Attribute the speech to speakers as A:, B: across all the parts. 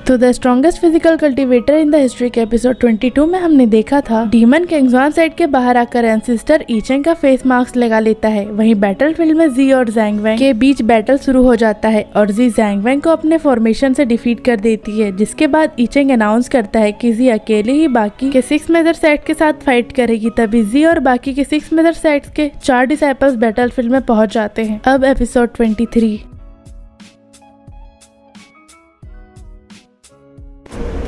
A: तो the strongest physical cultivator in the history के episode 22 में हमने देखा था डीमन किंग्सवान साइड के बाहर आकर एंसेस्टर ईचेंग का फेस मास्क लगा लेता है। वहीं बैटलफील्ड में जी और जैंग वैंग के बीच बैटल शुरू हो जाता है और जी जैंग वैंग को अपने फॉर्मेशन से डिफीट कर देती है, जिसके बाद ईचेंग अनाउंस करता है कि जी अकेले ही बाकी के 6 मेजर सेट के साथ फाइट करेगी। तभी जी और बाकी के 6 मेजर सेट्स के 4 डिसाइपल्स बैटलफील्ड में पहुंच जाते हैं। अब एपिसोड 23।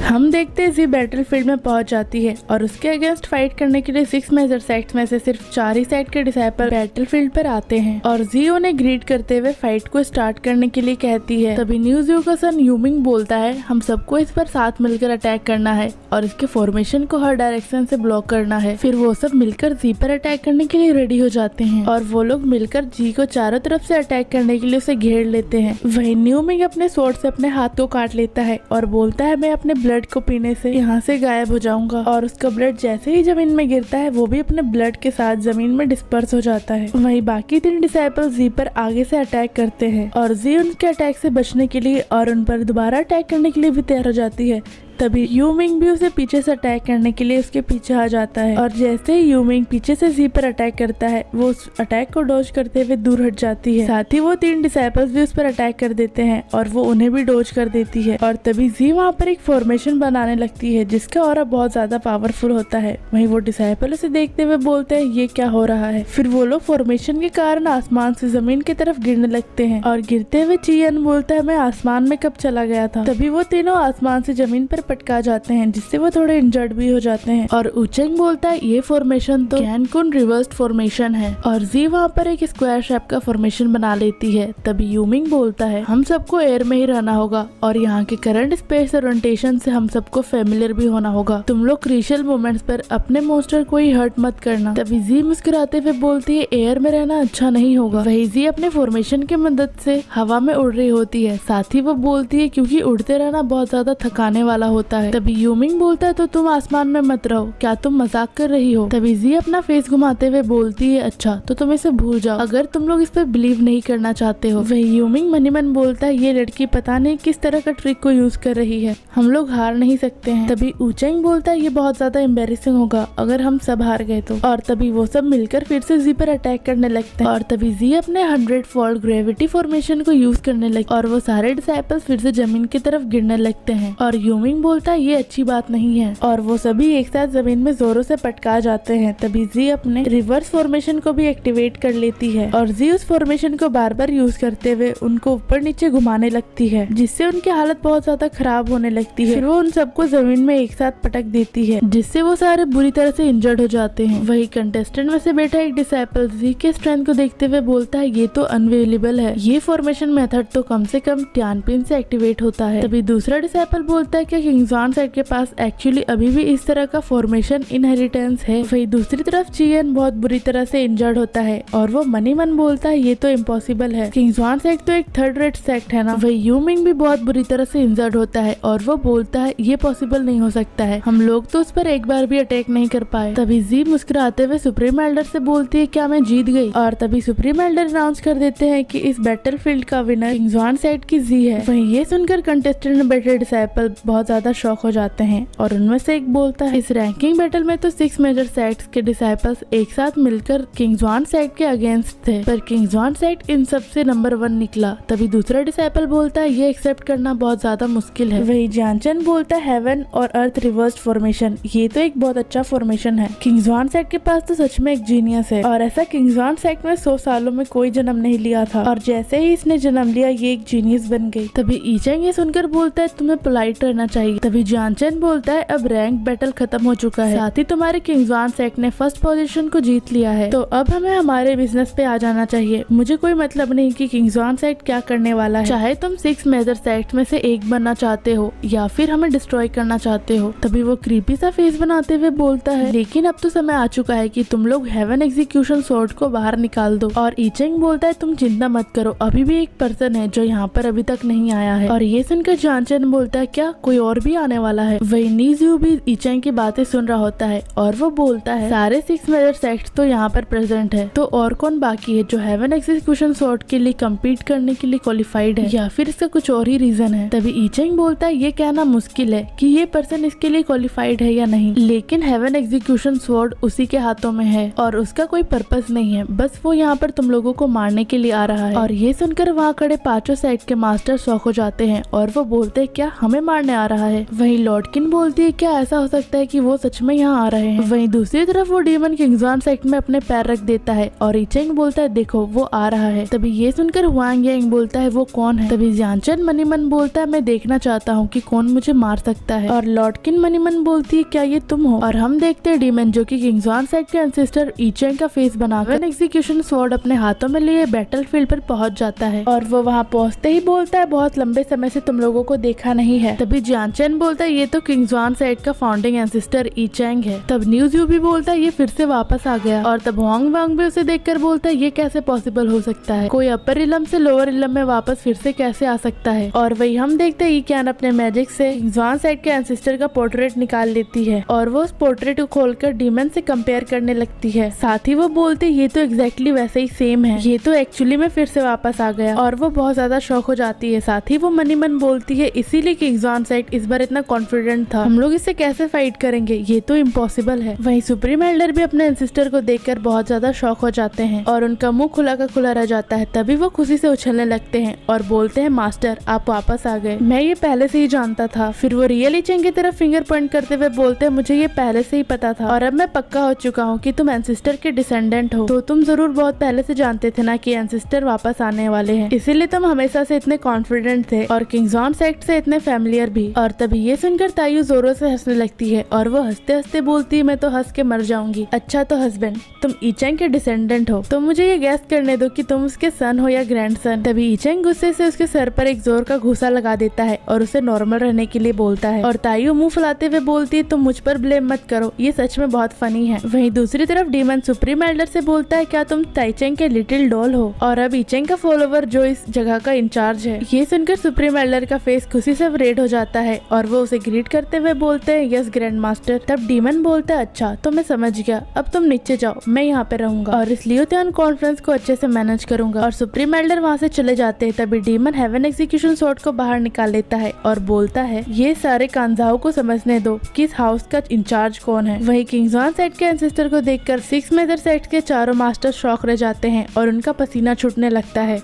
A: हम देखते हैं जी बैटलफील्ड में पहुंच जाती है और उसके अगेंस्ट फाइट करने के लिए 6 मेजर सेट्स में से सिर्फ 4 ही सेट के डिसाइपल बैटलफील्ड पर आते हैं और जी उन्हें ग्रीट करते हुए फाइट को स्टार्ट करने के लिए कहती है। तभी न्यूज़ का सन यूमिंग बोलता है हम सबको इस पर साथ मिलकर अटैक करना है और इसके फॉर्मेशन को हर डायरेक्शन से ब्लॉक करना है। फिर वो सब मिलकर जी पर अटैक करने के लिए रेडी हो जाते हैं और वो लोग मिलकर जी को चारों तरफ से अटैक करने के लिए उसे घेर लेते हैं। वहीं न्यूमिंग अपने स्वॉर्ड से अपने हाथ को काट लेता है और बोलता है मैं अपने ब्लड को पीने से यहाँ से गायब हो जाऊंगा और उसका ब्लड जैसे ही जमीन में गिरता है वो भी अपने ब्लड के साथ जमीन में डिस्पर्स हो जाता है। वहीं बाकी 3 डिसाइपल जी पर आगे से अटैक करते हैं और जी उनके अटैक से बचने के लिए और उन पर दोबारा अटैक करने के लिए भी तैयार हो जाती है। तभी यूमिंग भी उसे पीछे से अटैक करने के लिए उसके पीछे आ जाता है और जैसे ही यूमिंग पीछे से जी पर अटैक करता है वो उस अटैक को डॉज करते हुए दूर हट जाती है। साथ ही वो 3 डिसाइपल्स भी उस पर अटैक कर देते हैं और वो उन्हें भी डॉज कर देती है और तभी जी वहाँ पर एक फॉर्मेशन बनाने लगती है जिसका ऑरा बहुत ज्यादा पावरफुल होता है। वहीं वो डिसाइपल उसे देखते हुए बोलते हैं ये क्या हो रहा है। फिर वो लोग फॉर्मेशन के कारण आसमान से जमीन की तरफ गिरने लगते हैं और गिरते हुए चियन बोलता है मैं आसमान में कब चला गया था। तभी वो तीनों आसमान से जमीन पर पटका जाते हैं जिससे वो थोड़े इंजर्ड भी हो जाते हैं और ऊचेंग बोलता है ये फॉर्मेशन तो कैनकुन रिवर्स्ड फॉर्मेशन है और जी वहाँ पर एक स्क्वायर शेप का फॉर्मेशन बना लेती है। तभी यूमिंग बोलता है हम सबको एयर में ही रहना होगा और यहाँ के करंट स्पेस ओरिएंटेशन से हम सबको फेमिलियर भी होना होगा। तुम लोग क्रिशियल मोमेंट्स पर अपने मॉन्स्टर को ही हर्ट मत करना। तभी जी मुस्कुराते हुए बोलती है एयर में रहना अच्छा नहीं होगा। वही जी अपने फॉर्मेशन की मदद से हवा में उड़ रही होती है। साथ ही वो बोलती है क्योंकि उड़ते रहना बहुत ज्यादा थकाने वाला होता है। तभी यूमिंग बोलता है तो तुम आसमान में मत रहो, क्या तुम मजाक कर रही हो। तभी जी अपना फेस घुमाते हुए बोलती है अच्छा तो तुम इसे भूल जाओ अगर तुम लोग इस पर बिलीव नहीं करना चाहते हो। वही यूमिंग मनी मन बोलता है ये लड़की पता नहीं किस तरह का ट्रिक को यूज कर रही है, हम लोग हार नहीं सकते हैं। तभी ऊचेंग बोलता है ये बहुत ज्यादा एम्बेरेसिंग होगा अगर हम सब हार गए तो। और तभी वो सब मिलकर फिर से जी पर अटैक करने लगते हैं और तभी जी अपने 100 फोल्ड ग्रेविटी फॉर्मेशन को यूज करने लगते और वो सारे डिसाइपल्स फिर से जमीन की तरफ गिरने लगते हैं और यूमिंग बोलता है ये अच्छी बात नहीं है और वो सभी एक साथ जमीन में जोरों से पटका जाते हैं। तभी जी अपने रिवर्स फॉर्मेशन को भी एक्टिवेट कर लेती है और जी उस फॉर्मेशन को बार बार यूज करते हुए उनको ऊपर नीचे घुमाने लगती है जिससे उनकी हालत बहुत ज्यादा खराब होने लगती है। फिर वो उन सबको जमीन में एक साथ पटक देती है जिससे वो सारे बुरी तरह से इंजर्ड हो जाते हैं। वही कंटेस्टेंट में से बैठा एक डिसाइपल जी के स्ट्रेंथ को देखते हुए बोलता है ये तो अनअवेलेबल है, ये फॉर्मेशन मेथड तो कम से कम टियानपिन से एक्टिवेट होता है। तभी दूसरा डिसाइपल बोलता है कि किंग्सवान साइड के पास एक्चुअली अभी भी इस तरह का फॉर्मेशन इनहेरिटेंस है। वही दूसरी तरफ चियन बहुत बुरी तरह से इंजर्ड होता है और वो मनी मन बोलता है ये तो इम्पॉसिबल है, किंग्सवान साइड तो एक 3rd रेट सेक्ट है ना। वही यूमिंग भी बहुत बुरी तरह से इंजर्ड होता है और वो बोलता है ये पॉसिबल नहीं हो सकता है, हम लोग तो उस पर एक बार भी अटैक नहीं कर पाए। तभी जी मुस्कुराते हुए सुप्रीम एल्डर से बोलती है क्या मैं जीत गई। और तभी सुप्रीम एल्डर अनाउंस कर देते हैं कि इस बैटलफील्ड का विनर किंग्सवान साइड की जी है। वहीं ये सुनकर कंटेस्टेंट में बैठे डिसाइपल बहुत ज्यादा शॉक हो जाते हैं और उनमें से एक बोलता है इस रैंकिंग बैटल में तो 6 मेजर सेट्स के डिसाइपल्स एक साथ मिलकर किंग्सवान साइड के अगेंस्ट थे पर किंग्सवान साइड इन सबसे नंबर 1 निकला। तभी दूसरा डिसाइपल बोलता है ये एक्सेप्ट करना बहुत ज्यादा मुश्किल है। वही जानचन बोलता है हेवन और अर्थ रिवर्स्ड फॉर्मेशन ये तो एक बहुत अच्छा फॉर्मेशन है, किंग्सवान साइड के पास तो सच में एक जीनियस है और ऐसा किंग्सवान साइड में 100 सालों में कोई जन्म नहीं लिया था और जैसे ही इसने जन्म लिया ये एक जीनियस बन गई। तभी ईचेंग ये सुनकर बोलता है तुम्हें पोलाइट रहना चाहिए। तभी जानचन बोलता है अब रैंक बैटल खत्म हो चुका है, साथ ही तुम्हारे किंग्सवान सेक्ट ने फर्स्ट पोजीशन को जीत लिया है तो अब हमें हमारे बिजनेस पे आ जाना चाहिए। मुझे कोई मतलब नहीं कि किंग्सवान सेक्ट क्या करने वाला है, चाहे तुम 6 मेजर सेक्ट में से एक बनना चाहते हो या फिर हमें डिस्ट्रॉय करना चाहते हो। तभी वो क्रीपी सा फेस बनाते हुए बोलता है लेकिन अब तो समय आ चुका है कि तुम लोग हेवन एग्जीक्यूशन स्वॉर्ड को बाहर निकाल दो। और ईचेंग बोलता है तुम चिंता मत करो, अभी भी एक पर्सन है जो यहाँ पर अभी तक नहीं आया है। और ये सुनकर जानचन बोलता है क्या कोई और और भी आने वाला है। वही नीज़ू भी ईचेंग की बातें सुन रहा होता है और वो बोलता है सारे 6 मेजर सेक्ट्स तो यहाँ पर प्रेजेंट है, तो और कौन बाकी है जो हेवन एग्जीक्यूशन स्वॉर्ड के लिए कम्पीट करने के लिए क्वालिफाइड है, या फिर इसका कुछ और ही रीजन है। तभी ईचेंग बोलता है ये कहना मुश्किल है कि ये पर्सन इसके लिए क्वालिफाइड है या नहीं, लेकिन हेवन एग्जीक्यूशन स्वॉर्ड उसी के हाथों में है और उसका कोई पर्पस नहीं है, बस वो यहाँ पर तुम लोगों को मारने के लिए आ रहा है। और ये सुनकर वहाँ खड़े 5 सेक्ट के मास्टर शॉक हो जाते हैं और वो बोलते हैं क्या हमें मारने आ रहा है। वहीं लॉर्डकिन बोलती है क्या ऐसा हो सकता है कि वो सच में यहाँ आ रहे हैं। वहीं दूसरी तरफ वो डीमन किंग्सवान सेक्ट में अपने पैर रख देता है और ईचेंग बोलता है देखो वो आ रहा है। तभी ये सुनकर हुआंग यांग बोलता है वो कौन है। तभी जियानचेन मनी मन बोलता है मैं देखना चाहता हूँ कि कौन मुझे मार सकता है। और लॉर्डकिन मनी मन बोलती है क्या ये तुम हो। और हम देखते हैं डीमन जो कि किंग्सवान सेक्ट के एंसेस्टर ईचेंग का फेस बनाकर एग्जीक्यूशन स्वॉर्ड अपने हाथों में लिए बैटलफील्ड पर पहुंच जाता है और वो वहाँ पहुंचते ही बोलता है बहुत लंबे समय से तुम लोगों को देखा नहीं है। तभी जियानचेन बोलता है ये तो किंग्सवान सेक्ट का फाउंडिंग एंसेस्टर ईचेंग है। तब न्यूज़ भी बोलता है ये फिर से वापस आ गया। और तब हुआंग वांग भी उसे देखकर बोलता है ये कैसे पॉसिबल हो सकता है, कोई अपर इलम से लोअर इलम में वापस फिर से कैसे आ सकता है। और वही हम देखते हैं ईक्यान अपने मैजिक से किंग्सवान सेक्ट के एंसेस्टर का पोर्ट्रेट निकाल लेती है और वो उस पोर्ट्रेट को खोलकर डीमन से कंपेयर करने लगती है। साथ ही वो बोलते ये तो एग्जैक्टली वैसे ही सेम है, ये तो एक्चुअली में फिर से वापस आ गया। और वो बहुत ज्यादा शॉक हो जाती है। साथ ही वो मनी मन बोलती है इसीलिए किंग्सवान सेक्ट इस बार इतना कॉन्फिडेंट था, हम लोग इससे कैसे फाइट करेंगे, ये तो इम्पॉसिबल है। वहीं सुप्रीम एल्डर भी अपने एंसेस्टर को देखकर बहुत ज्यादा शॉक हो जाते हैं और उनका मुंह खुला का खुला रह जाता है। तभी वो खुशी से उछलने लगते हैं और बोलते हैं मास्टर आप वापस आ गए, मैं ये पहले से ही जानता था। फिर वो रियल ईचेंग की तरफ फिंगर पॉइंट करते हुए बोलते हैं मुझे ये पहले से ही पता था और अब मैं पक्का हो चुका हूँ कि तुम एंसेस्टर के डिसेंडेंट हो, तो तुम जरूर बहुत पहले से जानते थे ना कि एंसेस्टर वापस आने वाले हैं, इसीलिए तुम हमेशा से इतने कॉन्फिडेंट थे और किंग्सवान सेक्ट से इतने फैमिलियर भी। और तभी ये सुनकर तायू जोरों से हंसने लगती है और वो हंसते हंसते बोलती है मैं तो हंस के मर जाऊंगी। अच्छा तो हस्बैंड तुम ईचेंग के डिसेंडेंट हो तो मुझे ये गैस करने दो कि तुम उसके सन हो या ग्रैंडसन। तभी ईचेंग गुस्से से उसके सर पर एक जोर का घूसा लगा देता है और उसे नॉर्मल रहने के लिए बोलता है। और तायू मुंह फुलाते हुए बोलती है तुम मुझ पर ब्लेम मत करो, ये सच में बहुत फनी है। वहीं दूसरी तरफ डीमन सुप्रीम एल्डर से बोलता है क्या तुम ताइचेंग के लिटिल डॉल हो और अब ईचेंग का फॉलोवर जो इस जगह का इंचार्ज है। ये सुनकर सुप्रीम एल्डर का फेस खुशी से रेड हो जाता है और वो उसे ग्रीट करते हुए बोलते हैं यस ग्रैंड मास्टर। तब डीमन बोलता है अच्छा तो मैं समझ गया, अब तुम नीचे जाओ, मैं यहाँ पे रहूंगा और इस लियोथियन कॉन्फ्रेंस को अच्छे से मैनेज करूंगा। और सुप्रीम एल्डर वहाँ से चले जाते हैं। तभी डीमन हेवन एग्जीक्यूशन स्वॉर्ड को बाहर निकाल लेता है और बोलता है ये सारे कांजाओं को समझने दो कि इस हाउस का इंचार्ज कौन है। वही किंग्सवान सेक्ट के एंसेस्टर को देखकर 6 मेजर सेक्ट के चारों मास्टर शॉक रह जाते हैं और उनका पसीना छूटने लगता है।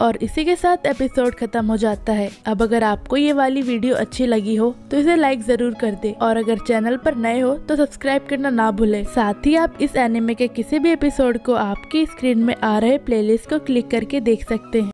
A: और इसी के साथ एपिसोड खत्म हो जाता है। अब अगर आपको ये वाली वीडियो अच्छी लगी हो तो इसे लाइक जरूर कर दे और अगर चैनल पर नए हो तो सब्सक्राइब करना ना भूले। साथ ही आप इस एनिमे के किसी भी एपिसोड को आपकी स्क्रीन में आ रहे प्लेलिस्ट को क्लिक करके देख सकते हैं।